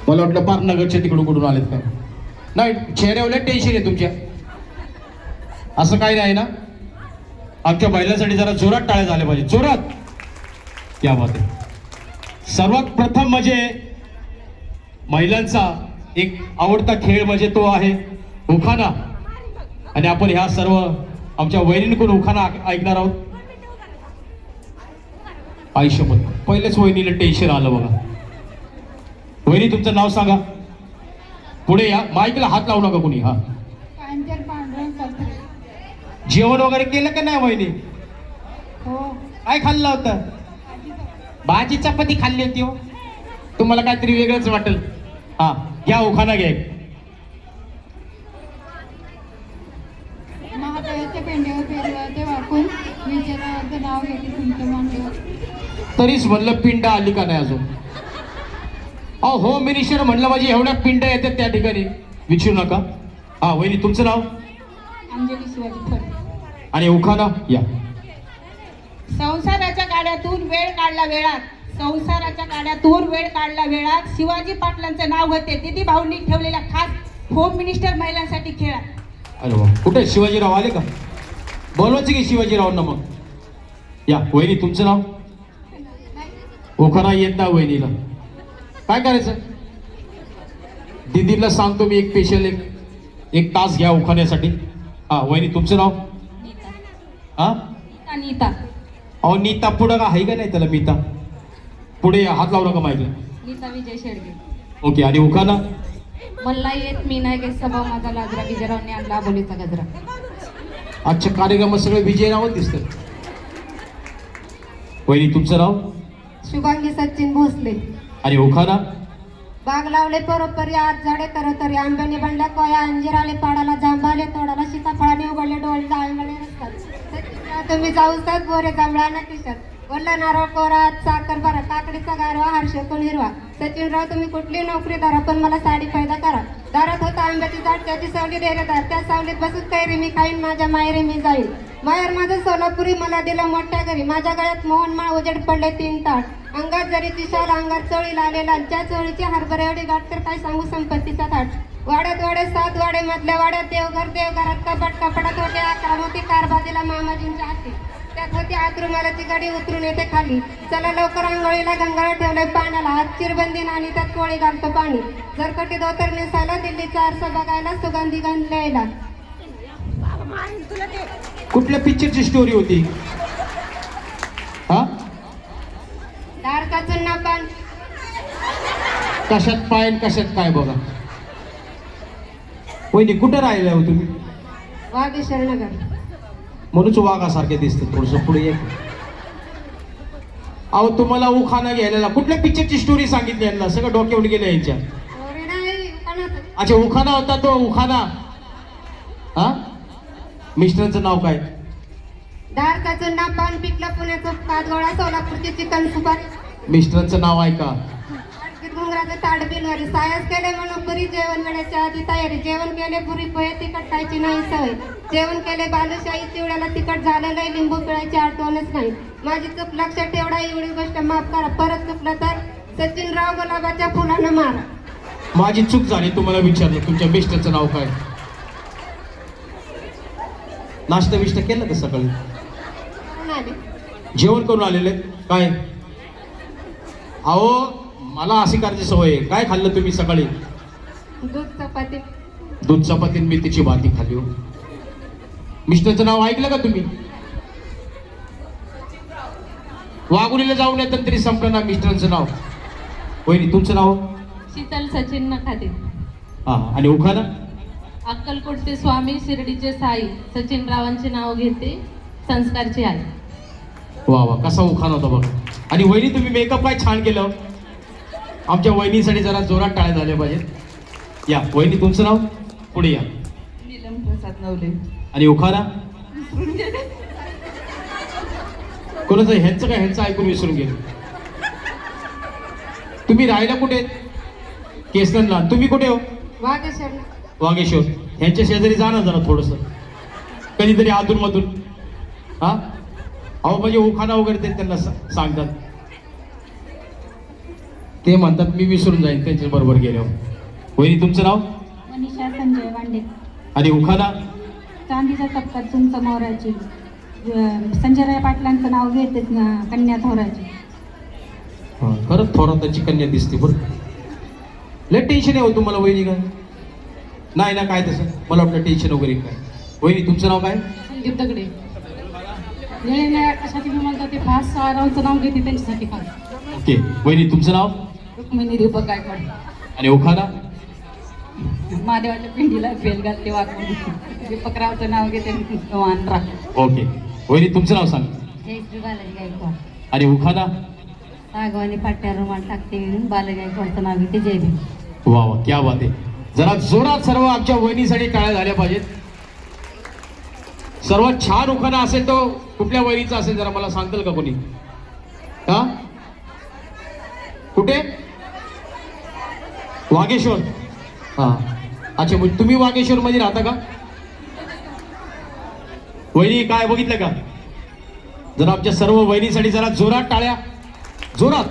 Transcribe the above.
मला वाटलं पार नगरच्या तिकडून कुठून आलेत का. नाही, चेहऱ्यावर टेन्शन आहे तुमच्या. असं काही नाही ना. आमच्या बैलांसाठी जरा जोरात टाळ्या झाल्या पाहिजे, जोरात. या बात आहे. सर्वात प्रथम म्हणजे महिलांचा एक आवडता खेळ म्हणजे तो आहे उखाणा. आणि आपण ह्या सर्व आमच्या वहिनींकडून उखाणा ऐकणार आहोत. आयुष्यभर पहिलेच वहिनीला टेन्शन आलं बघा. वहिनी तुमचं नाव सांगा. पुढे या, माईकला हात लावू नका कोणी. हा, जेवण वगैरे केलं का नाही वहिनी? काय खाल्लं होतं? भाजी चपाती खाल्ली होती हो. तुम्हाला काहीतरी वेगळंच वाटेल. हा, घ्या उखाणा घ्या. तरीच म्हणलं पिंड आली का नाही अजून. अहो होम मिनिस्टर म्हणलं म्हणजे एवढ्या पिंड येतात त्या ठिकाणी, विचारू नका. हा वहिनी तुमचं नाव? अंजली शिवाजी. आणि उखाणा या. संसाराच्या गाड्यातून वेळ काढला वेळात, संसाराच्या गाड्यातून वेळ काढला वेळात शिवाजी पाटलांचं नाव होते. दिदी भाऊंनी ठेवलेल्या खास होम मिनिस्टर महिलांसाठी खेळात. अरे वा, कुठे शिवाजीराव आले का? बोलवायचे की शिवाजीरावांना मग. या वहिनी तुमचं नाव? उखाणा येत ना वहिनीला, काय करायचं? दिदीला सांगतो मी एक स्पेशल एक तास घ्या उखाण्यासाठी. हा वहिनी तुमचं नाव? हा, नीता. अहो नीता पुढं का आहे का नाही त्याला? मीता पुढे हात लावू नका माहिती. नीता विजय शेडगे. ओके. आणि उखाणा? मला येत मी नाही गे सभा माझा लाजरा, विजयरावने आणला बोलीचा गजरा. आजच्या कार्यक्रमात सगळे विजयरावच दिसतात. वहिनी तुमचं नाव? शुभांगी सचिन भोसले. आणि उखाणा? बाग लावले परोपरी आज झाडे तरतरी, आंब्याने बनल्या कोया, अंजीर आले पाडाला, जांभाले तोडाला, सीताफळाने उघडले डोळे, जाळले रस्तात. तुम्ही जाऊसात बोरे जांभळा ना किशात, वल्ला नारळ कोरा साखर भरा, काकडीचा गारवा हर्षकून हिरवा. सचिनराव तुम्ही कुठली नोकरी दारा, पण मला साडी फायदा करा. दारात होता आंब्याची झाड, त्याची सावली देरेदार, त्या सावलीत बसून कैरी मी खाईन, माझ्या माहेरी मी जाईन. माहेर माझं सोलापुरी, मला दिलं मोठ्या घरी, माझ्या गळ्यात मोहनमाळ उजेड पडले 3 ताट. अंगात जरीची शाल, अंगात चोळी लालेला, ज्या चोळीची हरभरे एवढी गाठ, तर काय सांगू संपत्तीचा थाट. वाड्यात वाडे 7 वाडे, मधल्या वाड्यात देवघरात कपाट, कपाटात होते 11 मोती, कारभाजीला मामाजींच्या हाती. त्यात होती आतरुमालाची गाडी, उतरून येते खाली. चला लवकर आंघोळीला, गंगाळ ठेवलंय पाण्याला, हात चिरबंदी आणि त्यात कोळी घालतो पाणी. जरकटी धोतर नेसायला, दिल्लीचा आरसा बघायला, सुगंधी गंध यायला. कुठल्या पिक्चरची स्टोरी होती? हा, दारका चुन्ना पान. कशात पाय कशात काय बघा. वहिनी कुठं राहिले हो तुम्ही? वागेश्वर नगर. म्हणूनच वाघासारखे दिसतात. थोडस पुढे ये. अहो तुम्हाला उखाणा घ्यायला कुठल्या पिक्चरची स्टोरी सांगितली यांना? सगळं डोक्यावर गेलं यांच्या. अच्छा, उखाणा होता तो उखाणा. हा, मिस्टरांचं नाव काय? दारका चुन्ना पान, पिकला पुण्याचं कातगोळा, सोलापूरची चिकन सुपारी. मिस्टरांचं नाव ऐका. घुंगराचं ताट बिलवरी, सायस केले म्हणून पुरी, जेवण वेळेच्या आधी तयारी. जेवण केले पुरी पोहे, तिखट खायची नाही सवय. जेवण केले बालुशाही, चिवड्याला तिखट झालेलं, लिंबू पिळायची आठवणच नाही. माझी चूक लक्षात ठेवडा, एवढी गोष्ट माफ करा. परत चुकलं तर सचिनराव गुलाबाच्या फुलानं मारा. माझी चूक झाली, तुम्हाला विचारलं. तुमच्या मिस्टरचं नाव काय? नाश्ता बिष्टा केलं का सकाळी? जेवण करून आलेले काय? अहो मला अशी करायची सवय आहे. काय खाल्लं तुम्ही सकाळी? दूध चपाती. दूध चपाती मेथीची भाजी खाल्ली हो. मिस्टरचं नाव ऐकलं का तुम्ही? वाघुलीला जाऊन येतात तरी संपलं ना मिस्टरांचं नाव. वहिनी तुमचं नाव? शीतल सचिन नखाते. हा, आणि उखाणा? अक्कलकोटचे स्वामी, शिर्डीचे साई, सचिनरावांचे नाव घेते, संस्कारची आई. वा वा, कसा उखाणा होता बघा. आणि वहिनी तुम्ही मेकअप काय छान केलं. आमच्या वहिनीसाठी जरा जोरात टाळ्या झाल्या पाहिजेत. या वहिनी तुमचं नाव? पुढे या. नीलम प्रसाद नवले. आणि उखाणा? कोणाचं ह्यांचं काय? ह्यांचं ऐकून विसरून गेलं. तुम्ही राहायला कुठे? केसनला. तुम्ही कुठे हो? वागेश्वर. वागेश्वर. ह्यांच्या शेजारी जा ना जरा थोडस कधीतरी आतून मधून. हा, अहो म्हणजे उखाणा वगैरे ते त्यांना सांगतात. ते म्हणतात मी विसरून जाईन त्यांच्या बरोबर गेल्यावर. वहिनी तुमचं नाव मनीषा संजय वांडे, आणि उखाणा. चांदीच्या कप्प्यात तुमचं मोराची, संजयराय पाटलांचं नाव घेते कन्या थोराची. खरंच थोराताची कन्या दिसते बरं. लय टेन्शन आहे हो तुम्हाला वहिनी काय? नाही ना काय तसं मला वाटलं टेन्शन वगैरे काय. वहिनी तुमचं नाव काय? संदीप दगडे. निळ्या कशासाठी मी म्हणतो ते फास रावचं नाव घेते त्यांच्यासाठी फास. ओके. वहिनी तुमचं नाव रुक्मिणी दीपक गायकवाड. आणि उखाणा. महादेवाच्या पिंडीला फेल घालते वाकून दीपक रावचं नाव घेते वानरा. ओके. वहिनी तुमचं नाव सांग. जयश्री बालाजी गायकवाड. आणि उखाणा. सागवानी पाट्या रुमाल टाकते म्हणून बाला गायकवाडचं नाव घेते जय भीम. वा वा क्या बात आहे. जरा जोरात सर्व आमच्या वहिनीसाठी टाळ्या झाल्या पाहिजेत. सर्वात छान उखाणा असेल तो कुठल्या वहिनीचा असेल जरा मला सांगताल का कोणी? हा कुठे? वागेश्वर. हा अच्छा, म्हणजे तुम्ही वागेश्वर मध्ये राहता का? वहिनी काय बघितलं का? जरा आमच्या सर्व वहिनीसाठी जरा जोरात टाळ्या, जोरात.